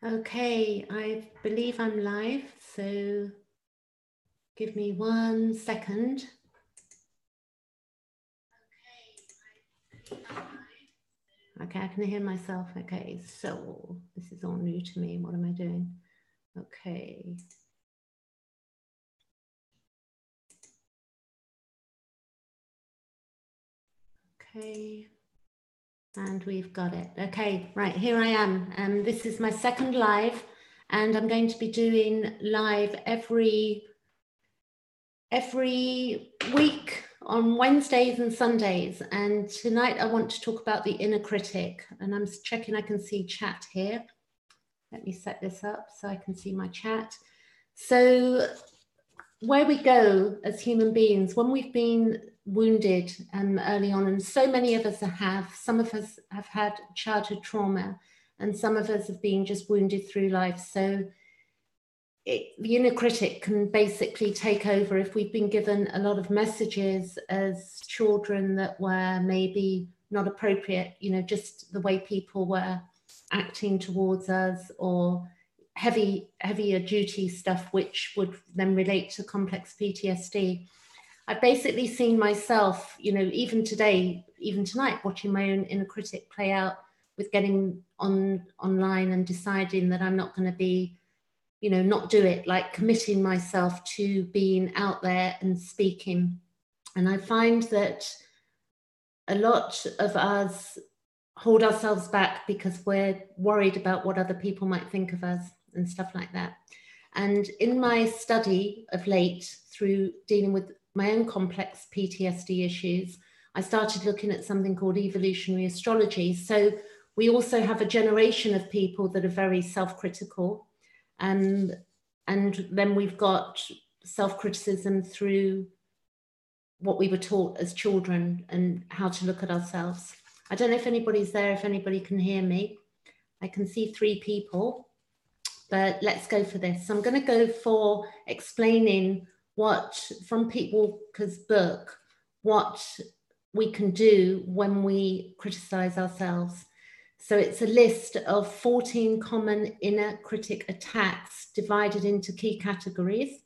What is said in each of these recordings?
Okay, I believe I'm live, so give me 1 second. Okay, I can hear myself. Okay, so this is all new to me. What am I doing? Okay. Okay. And we've got it. Okay, right, here I am. This is my second live, and I'm going to be doing live every week on Wednesdays and Sundays. And tonight I want to talk about the inner critic. And I'm checking I can see chat here. Let me set this up so I can see my chat. So where we go as human beings, when we've been wounded early on, and so many of us have, some of us have had childhood trauma, and some of us have been just wounded through life. So the inner critic can basically take over if we've been given a lot of messages as children that were maybe not appropriate, you know, just the way people were acting towards us, or heavier duty stuff, which would then relate to complex PTSD. I've basically seen myself, you know, even today, even tonight, watching my own inner critic play out with getting online and deciding that I'm not going to be, you know, not do it, like committing myself to being out there and speaking. And I find that a lot of us hold ourselves back because we're worried about what other people might think of us and stuff like that. And in my study of late, through dealing with my own complex PTSD issues, I started looking at something called evolutionary astrology. So we also have a generation of people that are very self-critical. And then we've got self-criticism through what we were taught as children and how to look at ourselves. I don't know if anybody's there, if anybody can hear me. I can see 3 people, but let's go for this. So I'm going to go for explaining what, from Pete Walker's book, what we can do when we criticize ourselves. So it's a list of 14 common inner critic attacks divided into key categories.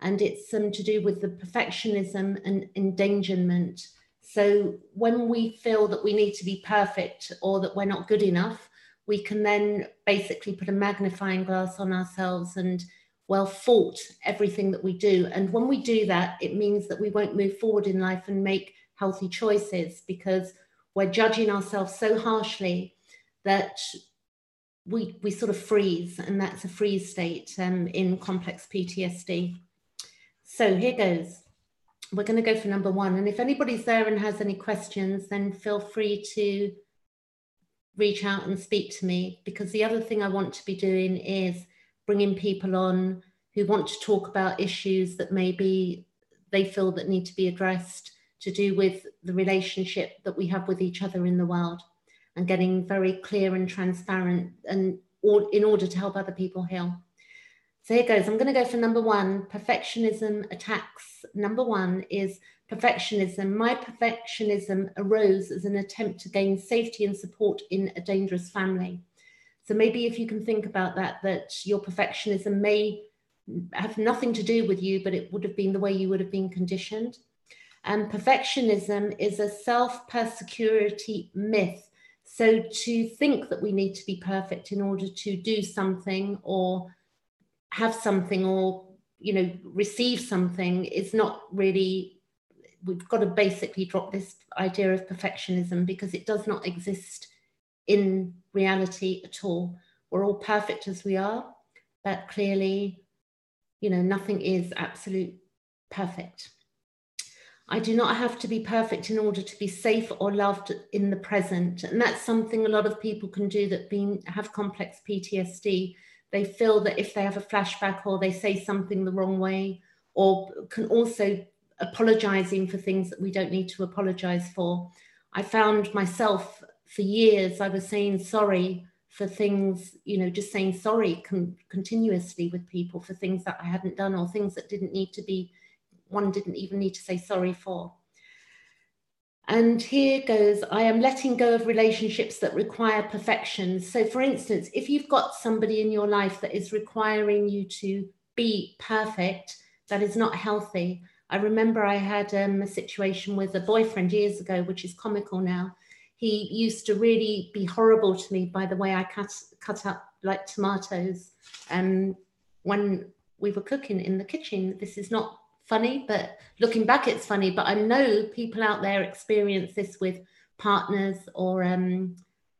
And it's to do with the perfectionism and endangerment. So when we feel that we need to be perfect or that we're not good enough, we can then basically put a magnifying glass on ourselves and, well, fault everything that we do. And when we do that, it means that we won't move forward in life and make healthy choices, because we're judging ourselves so harshly that we sort of freeze, and that's a freeze state in complex PTSD. So here goes. We're going to go for number 1. And if anybody's there and has any questions, then feel free to reach out and speak to me, because the other thing I want to be doing is bringing people on who want to talk about issues that maybe they feel that need to be addressed, to do with the relationship that we have with each other in the world, and getting very clear and transparent, and in order to help other people heal. So here goes. I'm going to go for number 1, perfectionism attacks. Number 1 is perfectionism. My perfectionism arose as an attempt to gain safety and support in a dangerous family. So maybe if you can think about that your perfectionism may have nothing to do with you, but it would have been the way you would have been conditioned. And perfectionism is a self-persecurity myth. So to think that we need to be perfect in order to do something or have something, or, you know, receive something, is not really, we've got to basically drop this idea of perfectionism, because it does not exist in reality at all. We're all perfect as we are, but clearly, you know, nothing is absolute perfect. I do not have to be perfect in order to be safe or loved in the present. And that's something a lot of people can do that have complex PTSD. They feel that if they have a flashback, or they say something the wrong way, or can also apologizing for things that we don't need to apologize for. I found myself for years, I was saying sorry for things, you know, just saying sorry continuously with people for things that I hadn't done, or things that didn't need to be, one didn't even need to say sorry for. And here goes, I am letting go of relationships that require perfection. So for instance, if you've got somebody in your life that is requiring you to be perfect, that is not healthy. I remember I had a situation with a boyfriend years ago, which is comical now. He used to really be horrible to me by the way I cut up like tomatoes when we were cooking in the kitchen. This is not funny, but looking back it's funny, but I know people out there experience this with partners or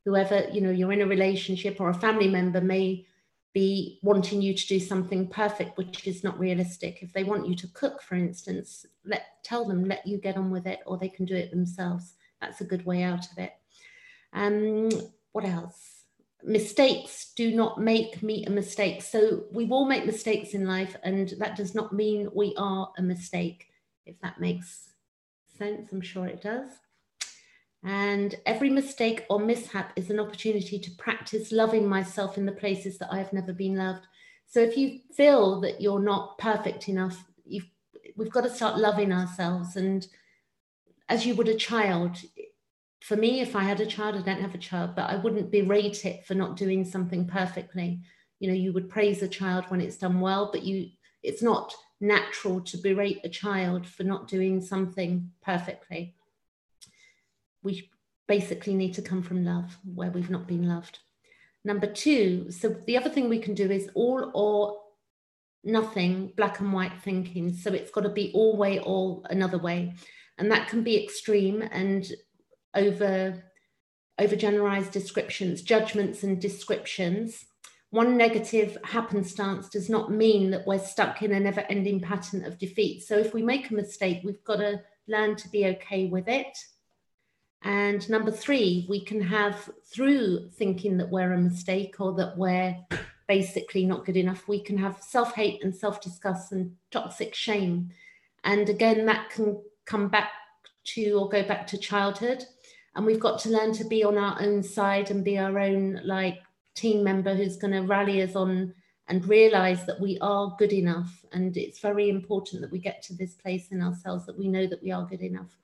whoever, you know, you're in a relationship, or a family member may be wanting you to do something perfect, which is not realistic. If they want you to cook, for instance, tell them, let you get on with it, or they can do it themselves. That's a good way out of it. What else? Mistakes do not make me a mistake. So we all make mistakes in life, and that does not mean we are a mistake, if that makes sense. I'm sure it does. And every mistake or mishap is an opportunity to practice loving myself in the places that I have never been loved. So if you feel that you're not perfect enough, we've got to start loving ourselves. And as you would a child, for me, if I had a child, I don't have a child, but I wouldn't berate it for not doing something perfectly. You know, you would praise a child when it's done well, but it's not natural to berate a child for not doing something perfectly. We basically need to come from love where we've not been loved. Number two, so the other thing we can do is all or nothing, black and white thinking. So it's got to be all way or another way. And that can be extreme and over generalized descriptions, judgments and descriptions. One negative happenstance does not mean that we're stuck in a never-ending pattern of defeat. So if we make a mistake, we've got to learn to be okay with it. And number three, we can have, through thinking that we're a mistake or that we're basically not good enough, we can have self-hate and self-disgust and toxic shame. And again, that can come back to, or go back to, childhood. And we've got to learn to be on our own side and be our own like team member who's going to rally us on and realize that we are good enough. And it's very important that we get to this place in ourselves that we know that we are good enough.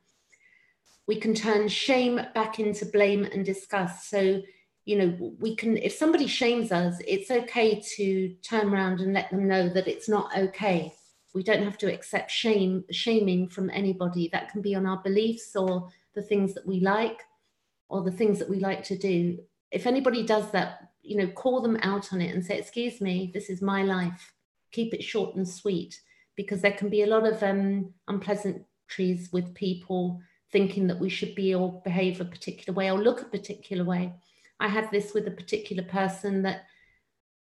We can turn shame back into blame and disgust. So, you know, we can, if somebody shames us, it's okay to turn around and let them know that it's not okay. We don't have to accept shaming from anybody. That can be on our beliefs or the things that we like or the things that we like to do. If anybody does that, you know, call them out on it and say, excuse me, this is my life. Keep it short and sweet, because there can be a lot of unpleasantries with people thinking that we should be or behave a particular way or look a particular way. I had this with a particular person that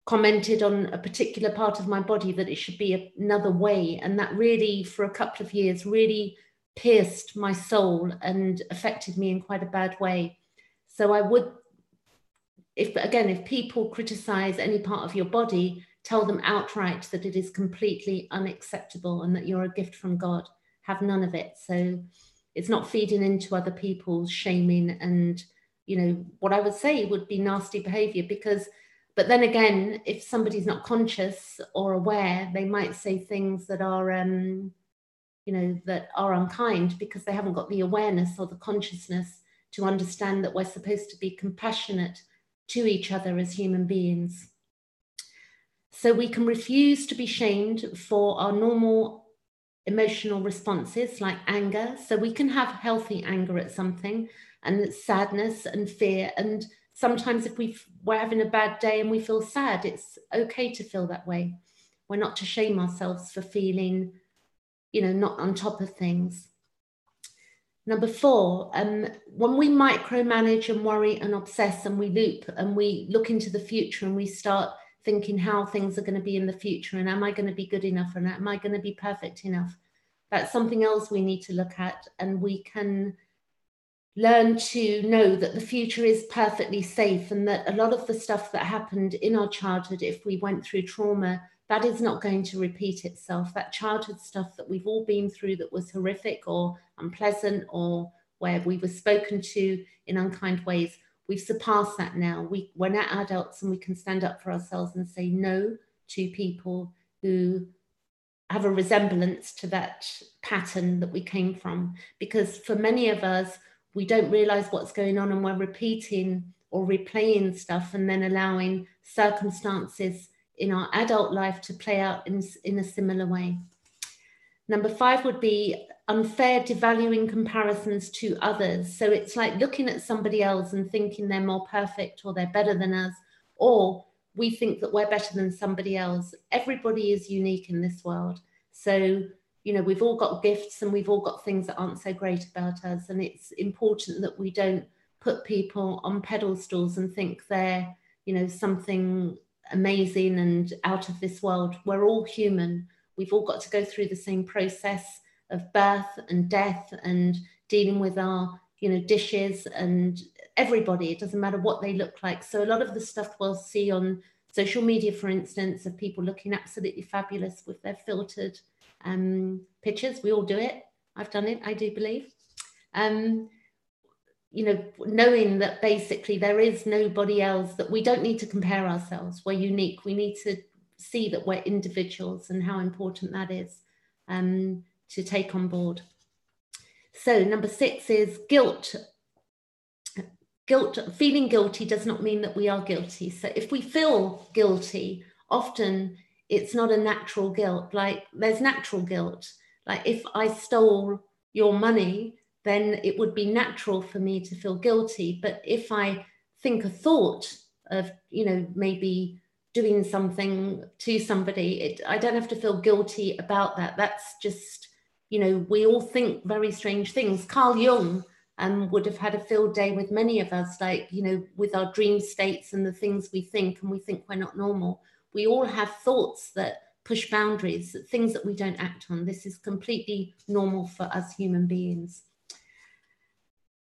commented on a particular part of my body that it should be another way. And that really, for a couple of years, really pierced my soul and affected me in quite a bad way. So I would, if people criticize any part of your body, tell them outright that it is completely unacceptable and that you're a gift from God. Have none of it. So it's not feeding into other people's shaming and, you know, what I would say would be nasty behavior, because, but then again, if somebody's not conscious or aware, they might say things that are, you know, that are unkind because they haven't got the awareness or the consciousness to understand that we're supposed to be compassionate to each other as human beings. So we can refuse to be shamed for our normal emotional responses like anger. So we can have healthy anger at something, and sadness and fear. And sometimes if we're having a bad day and we feel sad, it's okay to feel that way. We're not to shame ourselves for feeling, you know, not on top of things. Number four, when we micromanage and worry and obsess and we loop and we look into the future and we start thinking how things are going to be in the future and am I going to be good enough and am I going to be perfect enough? That's something else we need to look at, and we can learn to know that the future is perfectly safe and that a lot of the stuff that happened in our childhood, if we went through trauma, that is not going to repeat itself. That childhood stuff that we've all been through that was horrific or unpleasant or where we were spoken to in unkind ways, we've surpassed that now. We're now adults and we can stand up for ourselves and say no to people who have a resemblance to that pattern that we came from, because for many of us, we don't realize what's going on and we're repeating or replaying stuff and then allowing circumstances in our adult life to play out in a similar way. Number 5 would be unfair, devaluing comparisons to others. So it's like looking at somebody else and thinking they're more perfect or they're better than us, or we think that we're better than somebody else. Everybody is unique in this world. So, you know, we've all got gifts and we've all got things that aren't so great about us. And it's important that we don't put people on pedestals and think they're, you know, something amazing and out of this world. We're all human. We've all got to go through the same process of birth and death and dealing with our, you know, dishes and everybody. It doesn't matter what they look like. So a lot of the stuff we'll see on social media, for instance, of people looking absolutely fabulous with their filtered pictures. We all do it. I've done it, I do believe. You know, knowing that basically there is nobody else, that we don't need to compare ourselves. We're unique. We need to see that we're individuals and how important that is to take on board. So number 6 is guilt. Feeling guilty does not mean that we are guilty. So if we feel guilty, often it's not a natural guilt. Like there's natural guilt. Like if I stole your money, then it would be natural for me to feel guilty. But if I think a thought of, you know, maybe doing something to somebody, I don't have to feel guilty about that. That's just, you know, we all think very strange things. Carl Jung would have had a field day with many of us, like, you know, with our dream states and the things we think, and we think we're not normal. We all have thoughts that push boundaries, things that we don't act on. This is completely normal for us human beings.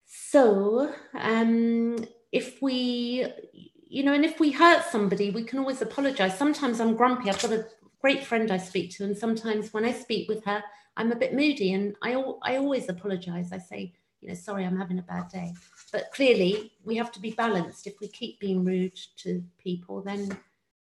So if we, you know, and if we hurt somebody, we can always apologize. Sometimes I'm grumpy. I've got a great friend I speak to, and sometimes when I speak with her, I'm a bit moody, and I always apologize. I say, you know, sorry, I'm having a bad day. But clearly we have to be balanced. If we keep being rude to people, then,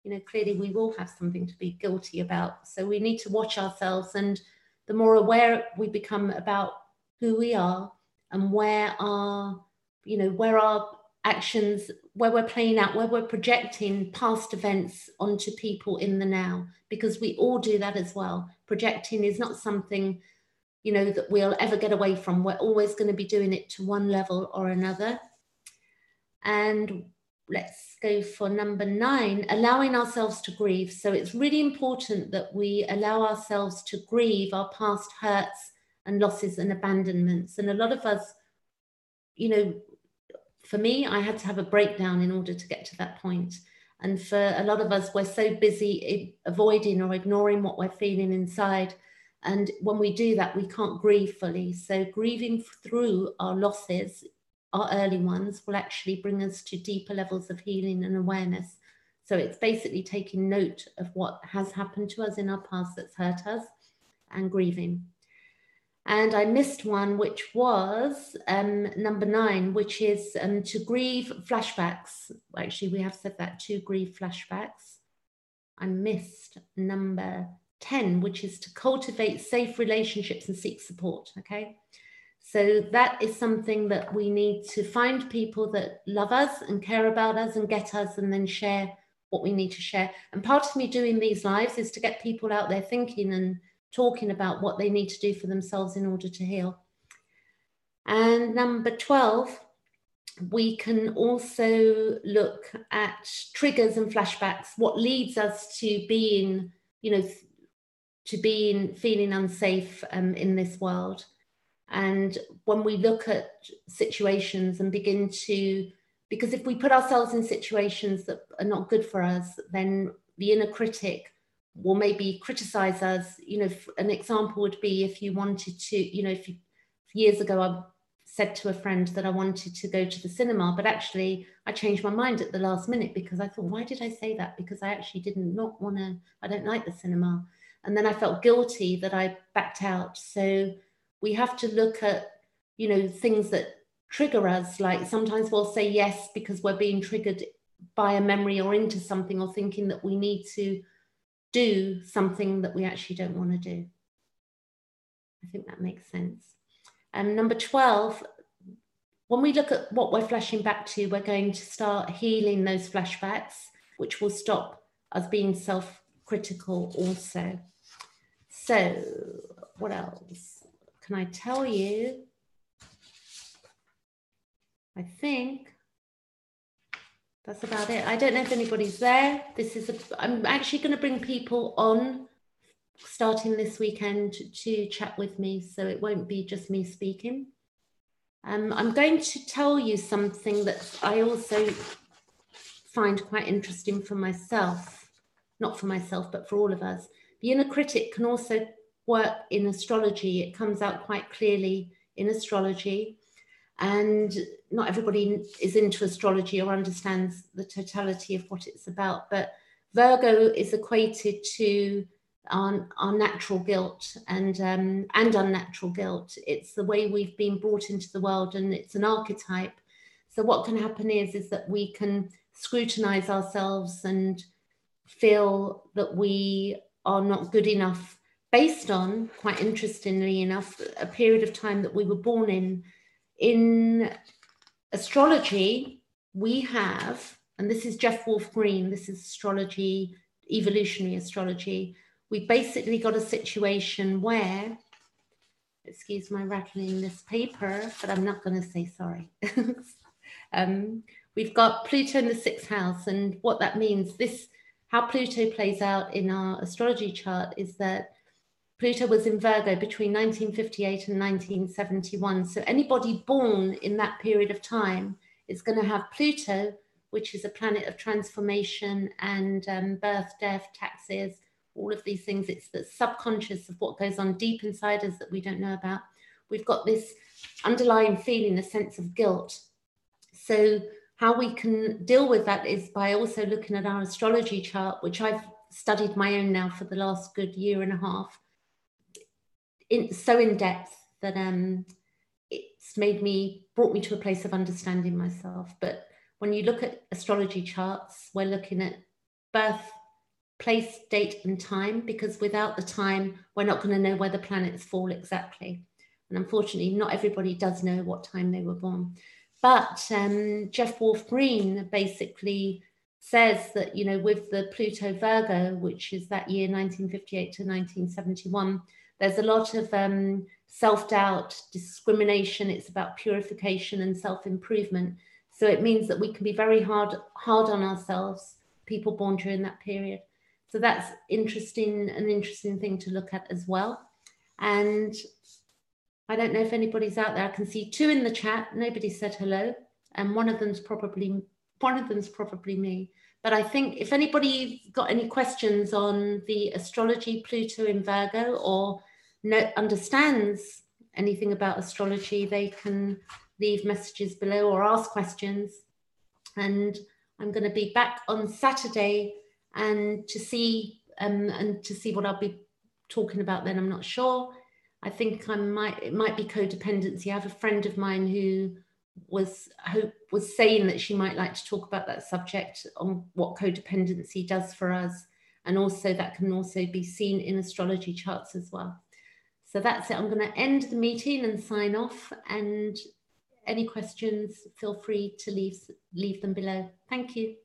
you know, clearly we will have something to be guilty about. So we need to watch ourselves, and the more aware we become about who we are and where our, you know, where our actions, where we're playing out, where we're projecting past events onto people in the now, because we all do that as well. Projecting is not something, you know, that we'll ever get away from. We're always going to be doing it to one level or another. And let's go for number 9, allowing ourselves to grieve. So it's really important that we allow ourselves to grieve our past hurts and losses and abandonments. And a lot of us, you know, for me, I had to have a breakdown in order to get to that point. And for a lot of us, we're so busy avoiding or ignoring what we're feeling inside. And when we do that, we can't grieve fully. So grieving through our losses, our early ones, will actually bring us to deeper levels of healing and awareness. So it's basically taking note of what has happened to us in our past that's hurt us and grieving. And I missed one, which was number 9, which is to grieve flashbacks. Actually, we have said that, to grieve flashbacks. I missed number 10, which is to cultivate safe relationships and seek support. Okay, so that is something that we need to find people that love us and care about us and get us, and then share what we need to share. And part of me doing these lives is to get people out there thinking and talking about what they need to do for themselves in order to heal. And number 12, we can also look at triggers and flashbacks, what leads us to being, you know, to being feeling unsafe in this world. And when we look at situations and begin to, because if we put ourselves in situations that are not good for us, then the inner critic will maybe criticize us. You know, an example would be if you wanted to, you know, if you, years ago I said to a friend that I wanted to go to the cinema, but actually I changed my mind at the last minute because I thought, why did I say that? Because I actually didn't not want to, I don't like the cinema. And then I felt guilty that I backed out. So we have to look at, you know, things that trigger us. Like sometimes we'll say yes because we're being triggered by a memory or into something, or thinking that we need to do something that we actually don't want to do. I think that makes sense. Number 12, when we look at what we're flashing back to, we're going to start healing those flashbacks, which will stop us being self-critical also. So what else can I tell you? I think that's about it. I don't know if anybody's there. I'm actually going to bring people on starting this weekend to chat with me, so it won't be just me speaking. I'm going to tell you something that I also find quite interesting for myself, not for myself, but for all of us. The inner critic can also work in astrology. It comes out quite clearly in astrology, and not everybody is into astrology or understands the totality of what it's about, but Virgo is equated to our natural guilt and unnatural guilt. It's the way we've been brought into the world, and it's an archetype. So what can happen is that we can scrutinize ourselves and feel that we are not good enough based on, quite interestingly enough, a period of time that we were born in. In astrology, we have, and this is Jeff Wolf Green, this is astrology, evolutionary astrology. We basically got a situation where, excuse my rattling this paper, but I'm not going to say sorry. We've got Pluto in the 6th house, and what that means, how Pluto plays out in our astrology chart is that Pluto was in Virgo between 1958 and 1971. So anybody born in that period of time is going to have Pluto, which is a planet of transformation and birth, death, taxes, all of these things. It's the subconscious of what goes on deep inside us that we don't know about. We've got this underlying feeling, a sense of guilt. So how we can deal with that is by also looking at our astrology chart, which I've studied my own now for the last good year and a half, so in depth that it's brought me to a place of understanding myself. But when you look at astrology charts, we're looking at birth, place, date, and time, because without the time, we're not going to know where the planets fall exactly. And unfortunately, not everybody does know what time they were born. But Jeff Wolf Green basically says that, you know, with the Pluto Virgo, which is that year 1958 to 1971, there's a lot of self-doubt, discrimination. It's about purification and self-improvement. So it means that we can be very hard on ourselves, people born during that period. So that's an interesting thing to look at as well. And I don't know if anybody's out there. I can see 2 in the chat. Nobody said hello, and one of them's probably me. But I think if anybody got any questions on the astrology Pluto in Virgo, or understands anything about astrology, they can leave messages below or ask questions. And I'm going to be back on Saturday and to see what I'll be talking about then. I'm not sure. I think it might be codependency. I have a friend of mine who was saying that she might like to talk about that subject, on what codependency does for us, and also that can also be seen in astrology charts as well. So that's it. I'm going to end the meeting and sign off, and any questions, feel free to leave them below. Thank you.